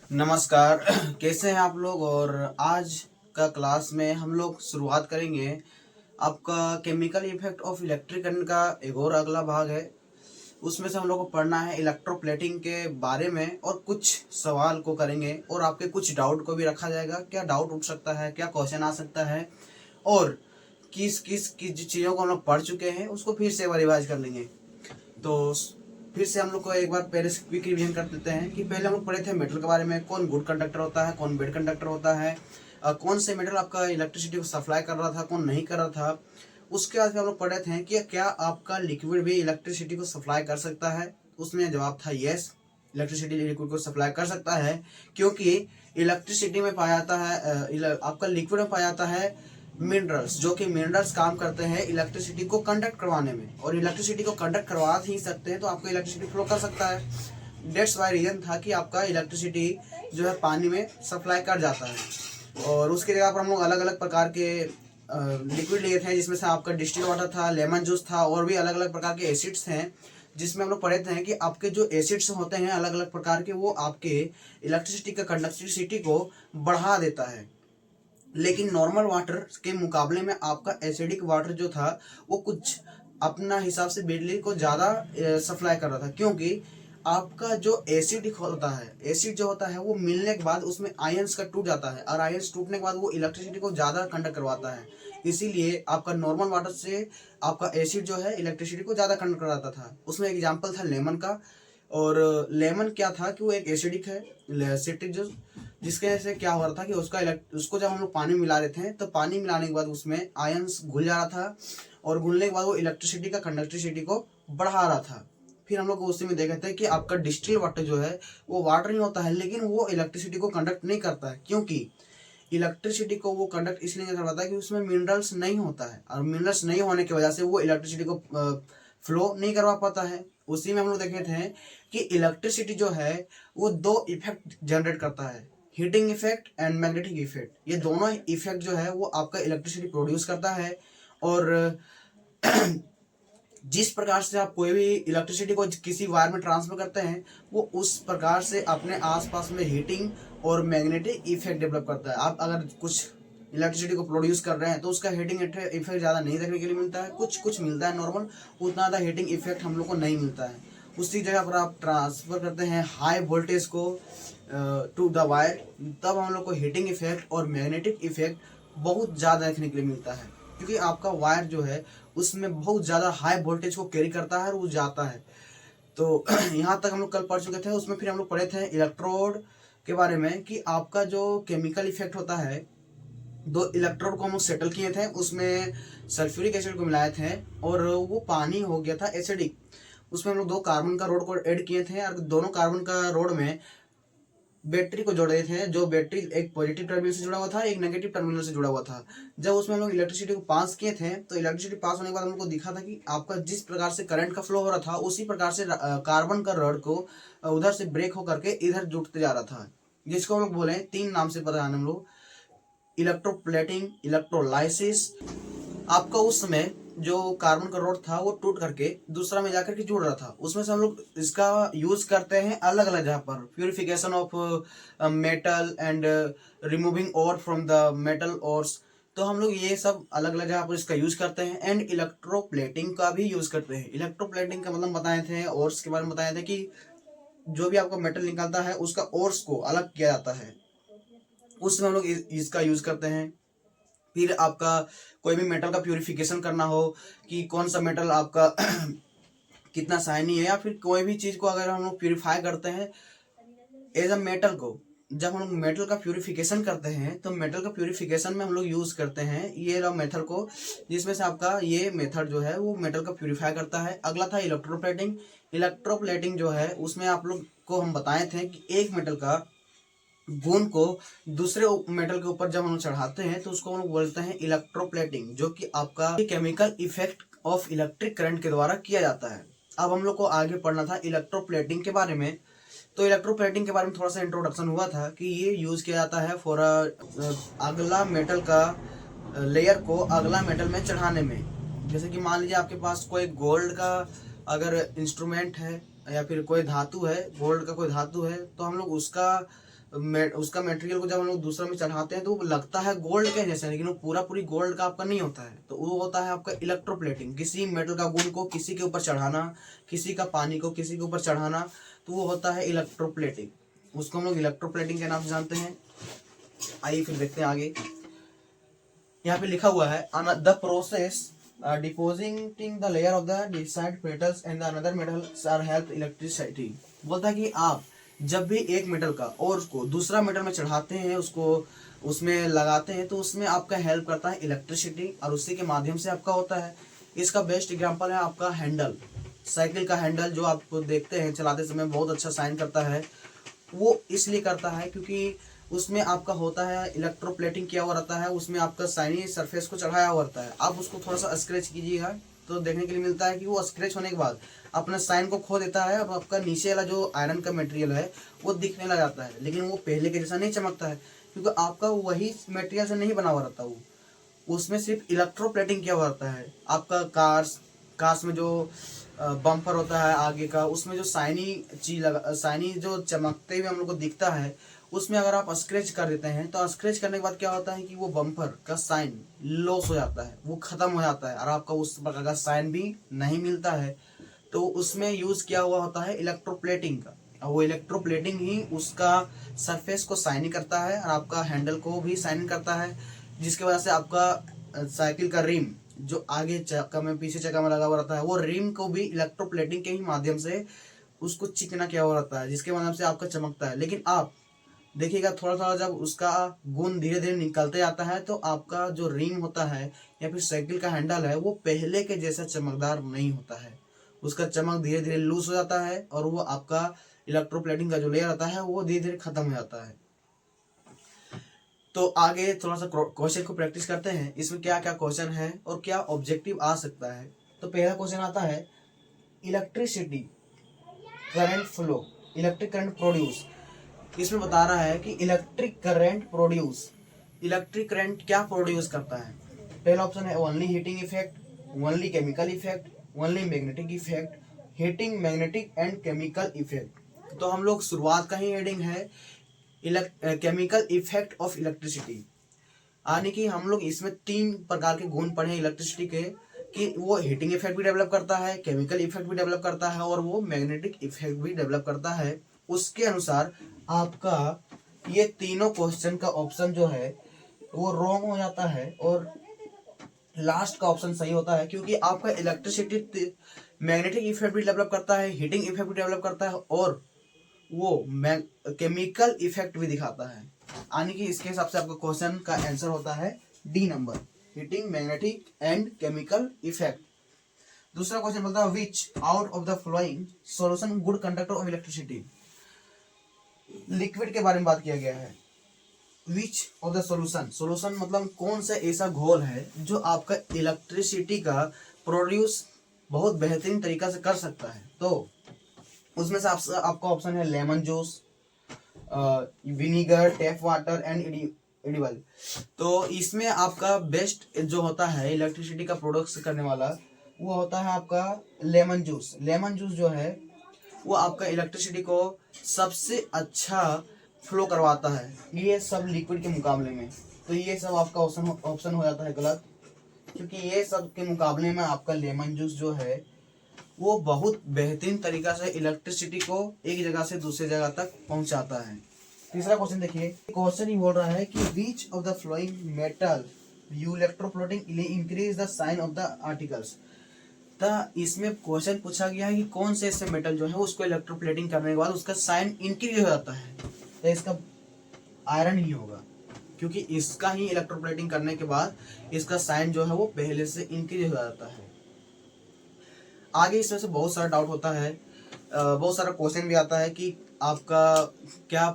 नमस्कार। कैसे हैं आप लोग। और आज का क्लास में हम लोग शुरुआत करेंगे आपका chemical effect of electric current का एक और अगला भाग है। उसमें से हम लोग को पढ़ना है इलेक्ट्रोप्लेटिंग के बारे में और कुछ सवाल को करेंगे और आपके कुछ डाउट को भी रखा जाएगा। क्या डाउट उठ सकता है, क्या क्वेश्चन आ सकता है और किस किस किस चीज़ों को हम लोग पढ़ चुके हैं उसको फिर से एक बार रिवाइज कर लेंगे। तो फिर से हम लोग को एक बार पहले से क्विक रिवीजन कर देते हैं कि पहले हम लोग पढ़े थे मेटल के बारे में, कौन गुड कंडक्टर होता है, कौन बैड कंडक्टर होता है, कौन से मेटल आपका इलेक्ट्रिसिटी को सप्लाई कर रहा था, कौन नहीं कर रहा था। उसके बाद हम लोग पढ़े थे कि क्या आपका लिक्विड भी इलेक्ट्रिसिटी को सप्लाई कर सकता है। उसमें जवाब था यस, इलेक्ट्रिसिटी लिक्विड को सप्लाई कर सकता है, क्योंकि इलेक्ट्रिसिटी में पाया जाता है आपका लिक्विड में पाया जाता है मिनरल्स, जो कि मिनरल्स काम करते हैं इलेक्ट्रिसिटी को कंडक्ट करवाने में, और इलेक्ट्रिसिटी को कंडक्ट करवा ही सकते हैं तो आपको इलेक्ट्रिसिटी फ्लो कर सकता है। डेट्स वाई रीजन था कि आपका इलेक्ट्रिसिटी जो है पानी में सप्लाई कर जाता है। और उसके जगह पर हम लोग अलग अलग प्रकार के लिक्विड लिए थे, जिसमें से आपका डिस्टिल वाटर था, लेमन जूस था, और भी अलग अलग प्रकार के एसिड्स हैं। जिसमें हम लोग पढ़े थे कि आपके जो एसिड्स होते हैं अलग अलग प्रकार के, वो आपके इलेक्ट्रिसिटी का कंडक्टिविटी को बढ़ा देता है। लेकिन नॉर्मल वाटर के मुकाबले में आपका एसिडिक वाटर जो था वो कुछ अपना हिसाब से बिजली को ज़्यादा सप्लाई कर रहा था, क्योंकि आपका जो एसिडिक होता है, एसिड जो होता है वो मिलने के बाद उसमें आयंस का टूट जाता है, और आयंस टूटने के बाद वो इलेक्ट्रिसिटी को ज़्यादा कंडक्ट करवाता है। इसीलिए आपका नॉर्मल वाटर से आपका एसिड जो है इलेक्ट्रिसिटी को ज़्यादा कंडक्ट कराता था। उसमें एग्जाम्पल था लेमन का। और लेमन क्या था कि वो एक एसिडिक है, सिट्रिक जूस, जिसके से क्या हो रहा था कि उसको जब हम लोग पानी मिला रहे थे तो पानी मिलाने के बाद उसमें आयंस घुल जा रहा था, और घुलने के बाद वो इलेक्ट्रिसिटी का कंडक्टिविटी को बढ़ा रहा था। फिर हम लोग उसी में देखे थे कि आपका डिस्टिल वाटर जो है वो वाटर नहीं होता है, लेकिन वो इलेक्ट्रिसिटी को कंडक्ट नहीं करता है, क्योंकि इलेक्ट्रिसिटी को वो कंडक्ट इसलिए नहीं करवाता है कि उसमें मिनरल्स नहीं होता है, और मिनरल्स नहीं होने की वजह से वो इलेक्ट्रिसिटी को फ्लो नहीं करवा पाता है। उसी में हम लोग देखे थे कि इलेक्ट्रिसिटी जो है वो दो इफेक्ट जनरेट करता है, heating effect and magnetic effect. ये दोनों इफेक्ट जो है वो आपका इलेक्ट्रिसिटी प्रोड्यूस करता है। और जिस प्रकार से आप कोई भी इलेक्ट्रिसिटी को किसी वायर में ट्रांसफर करते हैं वो उस प्रकार से अपने आसपास में हीटिंग और मैग्नेटिक इफेक्ट डेवलप करता है। आप अगर कुछ इलेक्ट्रिसिटी को प्रोड्यूस कर रहे हैं तो उसका हीटिंग इफेक्ट ज़्यादा नहीं देखने के लिए मिलता है, कुछ कुछ मिलता है नॉर्मल, उतना ज़्यादा हीटिंग इफेक्ट हम लोग को नहीं मिलता है। उसी जगह पर आप ट्रांसफर करते हैं हाई वोल्टेज को टू द वायर, तब हम लोग को हीटिंग इफेक्ट और मैग्नेटिक इफेक्ट बहुत ज़्यादा देखने के लिए मिलता है, क्योंकि आपका वायर जो है उसमें बहुत ज़्यादा हाई वोल्टेज को कैरी करता है और वो जाता है। तो यहाँ तक हम लोग कल पढ़ चुके थे। उसमें फिर हम लोग पढ़े थे इलेक्ट्रोड के बारे में कि आपका जो केमिकल इफेक्ट होता है, दो इलेक्ट्रोड को हम लोग सेटल किए थे, उसमें सल्फ्यूरिक एसिड को मिलाए थे और वो पानी हो गया था एसिडिक। उसमें हम लोग दो कार्बन का रोड को ऐड किए थे, और दोनों कार्बन का रोड में बैटरी को जोड़े थे, जो बैटरी एक पॉजिटिव टर्मिनल से जुड़ा हुआ था, एक नेगेटिव टर्मिनल से जुड़ा हुआ था। जब उसमें हम लोग इलेक्ट्रिसिटी को पास किए थे तो इलेक्ट्रिसिटी पास होने के बाद हम लोग को दिखा था कि आपका जिस प्रकार से करंट का फ्लो हो रहा था उसी प्रकार से कार्बन का रॉड को उधर से ब्रेक होकर के इधर जुड़ते जा रहा था, जिसको हम लोग बोले तीन नाम से पता है हम लोग, इलेक्ट्रोप्लेटिंग, इलेक्ट्रोलाइसिस। आपका उस समय जो कार्बन का रॉड था वो टूट करके दूसरा में जाकर के जुड़ रहा था। उसमें से हम लोग इसका यूज करते हैं अलग अलग जगह पर, purification of metal and removing और फ्रॉम द मेटल ओर्स। तो हम लोग ये सब अलग अलग जगह पर इसका यूज करते हैं। एंड इलेक्ट्रोप्लेटिंग का भी यूज करते हैं। इलेक्ट्रोप्लेटिंग का मतलब बताए थे, ओर्स के बारे में बताए थे कि जो भी आपका मेटल निकलता है उसका ओर्स को अलग किया जाता है, उसमें हम लोग इसका यूज करते हैं। फिर आपका कोई भी मेटल का प्यूरिफिकेशन करना हो कि कौन सा मेटल आपका कितना शाइनी है, या फिर कोई भी चीज़ को अगर हम लोग प्यूरिफाई करते हैं एज अ मेटल को, जब हम लोग मेटल का प्यूरिफिकेशन करते हैं तो मेटल का प्यूरिफिकेशन में हम लोग यूज़ करते हैं ये रहा मेथड को, जिसमें से आपका ये मेथड जो है वो मेटल का प्यूरिफाई करता है। अगला था इलेक्ट्रोप्लेटिंग। इलेक्ट्रोप्लेटिंग जो है उसमें आप लोग को हम बताए थे कि एक मेटल का गुण को दूसरे मेटल के ऊपर जब हम चढ़ाते हैं तो उसको हम लोग बोलते हैं इलेक्ट्रोप्लेटिंग, जो कि आपका chemical effect of electric current के द्वारा किया जाता है। अब हम लोग को आगे पढ़ना था इलेक्ट्रोप्लेटिंग के बारे में। तो इलेक्ट्रोप्लेटिंग के बारे में थोड़ा सा इंट्रोडक्शन हुआ था कि ये यूज किया जाता है फॉर अगला मेटल का लेयर को अगला मेटल में चढ़ाने में। जैसे कि मान लीजिए आपके पास कोई गोल्ड का अगर इंस्ट्रूमेंट है या फिर कोई धातु है, गोल्ड का कोई धातु है, तो हम लोग उसका उसका मटेरियल को जब हम लोग दूसरा में चढ़ाते हैं तो वो लगता है गोल्ड के जैसा, लेकिन वो पूरा पूरी गोल्ड का आपका नहीं होता है। तो वो होता है आपका इलेक्ट्रोप्लेटिंग, किसी मेटल का गुण को किसी के ऊपर चढ़ाना, किसी का पानी को किसी के ऊपर चढ़ाना, तो वो होता है इलेक्ट्रोप्लेटिंग। उसको हम लोग इलेक्ट्रोप्लेटिंग के नाम से जानते हैं। आइए फिर देखते हैं आगे। यहाँ पे लिखा हुआ है the process depositing the layer of the desired metals and the another metals are help electricity. बोलता है कि आप जब भी एक मेटल का और उसको दूसरा मेटल में चढ़ाते हैं, उसको उसमें लगाते हैं, तो उसमें आपका हेल्प करता है इलेक्ट्रिसिटी, और उसी के माध्यम से आपका होता है। इसका बेस्ट एग्जांपल है आपका हैंडल, साइकिल का हैंडल जो आप देखते हैं चलाते समय बहुत अच्छा साइन करता है। वो इसलिए करता है क्योंकि उसमें आपका होता है इलेक्ट्रोप्लेटिंग किया हुआ रहता है, उसमें आपका शाइनी सरफेस को चढ़ाया हुआ रहता है। आप उसको थोड़ा सा स्क्रैच कीजिएगा तो देखने के लिए मिलता है कि वो स्क्रैच होने के बाद अपना साइन को खो देता है। अब आपका नीचे वाला जो आयरन का मटेरियल है वो दिखने लग जाता है, लेकिन वो पहले के जैसा नहीं चमकता है, क्योंकि आपका वही मटेरियल से नहीं बना हुआ रहता। वो उसमें सिर्फ इलेक्ट्रोप्लेटिंग किया हुआ रहता है। आपका कार्स में जो बम्पर होता है आगे का, उसमें जो शाइनी जो चमकते हुए हम लोग को दिखता है, उसमें अगर आप स्क्रैच कर देते हैं तो स्क्रैच करने के बाद क्या होता है कि वो बम्पर का साइन लॉस हो जाता है, वो खत्म हो जाता है, और आपका उस प्रकार का साइन भी नहीं मिलता है। तो उसमें यूज किया हुआ होता है इलेक्ट्रोप्लेटिंग का, और वो इलेक्ट्रोप्लेटिंग ही उसका सरफेस को शाइनी करता है और आपका हैंडल को भी शाइनी करता है, जिसकी वजह से आपका साइकिल का रिम जो आगे चक्का में पीछे चक्का में लगा हुआ रहता है, वो रिम को भी इलेक्ट्रोप्लेटिंग के ही माध्यम से उसको चिकना किया हुआ रहता है, जिसके माध्यम से आपका चमकता है। लेकिन आप देखिएगा थोड़ा थोड़ा जब उसका गुण धीरे धीरे निकलते जाता है तो आपका जो रिम होता है या फिर साइकिल का हैंडल है वो पहले के जैसा चमकदार नहीं होता है। उसका चमक धीरे धीरे लूज हो जाता है और वो आपका इलेक्ट्रोप्लेटिंग का जो लेयर आता है वो धीरे धीरे खत्म हो जाता है। तो आगे थोड़ा सा क्वेश्चन को प्रैक्टिस करते हैं, इसमें क्या क्या क्वेश्चन है और क्या ऑब्जेक्टिव आ सकता है। तो पहला क्वेश्चन आता है electricity current flow, electric current produce. इसमें बता रहा है कि इलेक्ट्रिक करंट क्या प्रोड्यूस करता है। पहला ऑप्शन है only heating effect, only chemical effect, only magnetic effect, heating, magnetic and chemical effect. तो हम लोग शुरुआत का ही हेडिंग है केमिकल इफेक्ट ऑफ इलेक्ट्रिसिटी, यानी कि हम लोग इसमें 3 प्रकार के गुण पढ़े इलेक्ट्रिसिटी के, कि वो हीटिंग इफेक्ट भी डेवलप करता है, केमिकल इफेक्ट भी डेवलप करता है और वो मैग्नेटिक इफेक्ट भी डेवलप करता है। उसके अनुसार आपका ये तीनों क्वेश्चन का ऑप्शन जो है वो रॉन्ग हो जाता है और लास्ट का ऑप्शन सही होता है, क्योंकि आपका इलेक्ट्रिसिटी मैग्नेटिक इफेक्ट भी डेवलप करता है, हीटिंग इफेक्ट भी डेवलप करता है और वो केमिकल इफेक्ट भी दिखाता है। यानी कि इसके हिसाब से आपका क्वेश्चन का आंसर होता है D number, heating, magnetic and chemical effect. दूसरा क्वेश्चन बोलता है विच out of the flowing solution good conductor of electricity. Liquid के बारे में बात किया गया है। विच ऑफ द सॉल्यूशन मतलब कौन सा ऐसा घोल है जो आपका इलेक्ट्रिसिटी का प्रोड्यूस बहुत बेहतरीन तरीका से कर सकता है। तो उसमें से आपका ऑप्शन है lemon juice, vinegar, tap water and edible. तो इसमें आपका बेस्ट जो होता है इलेक्ट्रिसिटी का प्रोडक्ट करने वाला वो होता है आपका लेमन जूस। लेमन जूस जो है वो आपका इलेक्ट्रिसिटी को सबसे अच्छा फ्लो करवाता है ये सब लिक्विड के मुकाबले में। तो ये सब आपका ऑप्शन हो जाता है गलत, क्योंकि ये सब के मुकाबले में आपका लेमन जूस जो है वो बहुत बेहतरीन तरीका से इलेक्ट्रिसिटी को एक जगह से दूसरी जगह तक पहुंचाता है। तीसरा क्वेश्चन देखिए, क्वेश्चन ही बोल रहा है कि which of the following metal you electroplating increase the shine of the articles. तो इसमें क्वेश्चन पूछा गया है कि कौन से ऐसे मेटल जो है उसको इलेक्ट्रोप्लेटिंग करने के बाद उसका साइन इंक्रीज हो जाता है। तो इसका आयरन ही होगा, क्योंकि इसका ही इलेक्ट्रोप्लेटिंग करने के बाद इसका साइन जो है वो पहले से इंक्रीज हो जाता है। आगे इसमें से बहुत सारा डाउट होता है, बहुत सारा क्वेश्चन भी आता है कि आपका क्या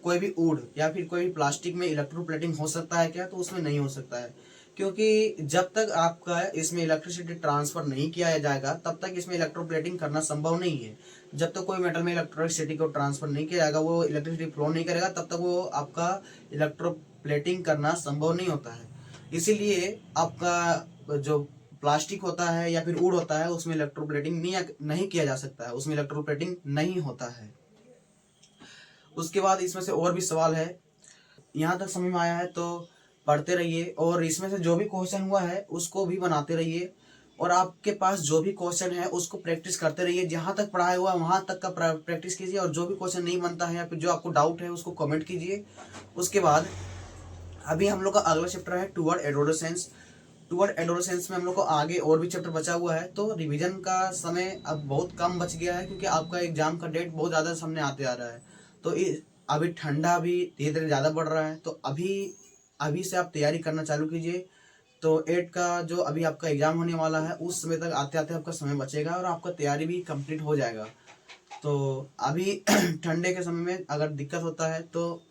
कोई भी वुड या फिर कोई भी प्लास्टिक में इलेक्ट्रोप्लेटिंग हो सकता है क्या। तो उसमें नहीं हो सकता है, क्योंकि जब तक आपका इसमें इलेक्ट्रिसिटी ट्रांसफर नहीं किया जाएगा तब तक इसमें इलेक्ट्रोप्लेटिंग करना संभव नहीं है। जब तक कोई मेटल में इलेक्ट्रिसिटी को ट्रांसफर नहीं किया जाएगा, वो इलेक्ट्रिसिटी फ्लो नहीं करेगा, तब तक वो आपका इलेक्ट्रोप्लेटिंग करना संभव नहीं होता है। इसीलिए आपका जो प्लास्टिक होता है या फिर वुड होता है उसमें इलेक्ट्रोप्लेटिंग नहीं किया जा सकता है, उसमें इलेक्ट्रोप्लेटिंग नहीं होता है। उसके बाद इसमें से और भी सवाल है। यहाँ तक समझ में आया है तो पढ़ते रहिए, और इसमें से जो भी क्वेश्चन हुआ है उसको भी बनाते रहिए, और आपके पास जो भी क्वेश्चन है उसको प्रैक्टिस करते रहिए। जहाँ तक पढ़ाया हुआ वहाँ तक का प्रैक्टिस कीजिए, और जो भी क्वेश्चन नहीं बनता है या फिर जो आपको डाउट है उसको कमेंट कीजिए। उसके बाद अभी हम लोग का अगला चैप्टर है टुवर्ड एडोलेसेंस। टुवर्ड एडोलेसेंस में हम लोग को आगे और भी चैप्टर बचा हुआ है, तो रिवीजन का समय अब बहुत कम बच गया है, क्योंकि आपका एग्जाम का डेट बहुत ज़्यादा सामने आते आ रहा है। तो अभी ठंडा भी धीरे धीरे ज़्यादा बढ़ रहा है, तो अभी से आप तैयारी करना चालू कीजिए। तो 8 का जो अभी आपका एग्ज़ाम होने वाला है उस समय तक आते आते आपका समय बचेगा और आपका तैयारी भी कंप्लीट हो जाएगा। तो अभी ठंडे के समय में अगर दिक्कत होता है तो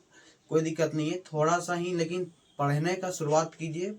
कोई दिक्कत नहीं है, थोड़ा सा ही, लेकिन पढ़ने का शुरुआत कीजिए।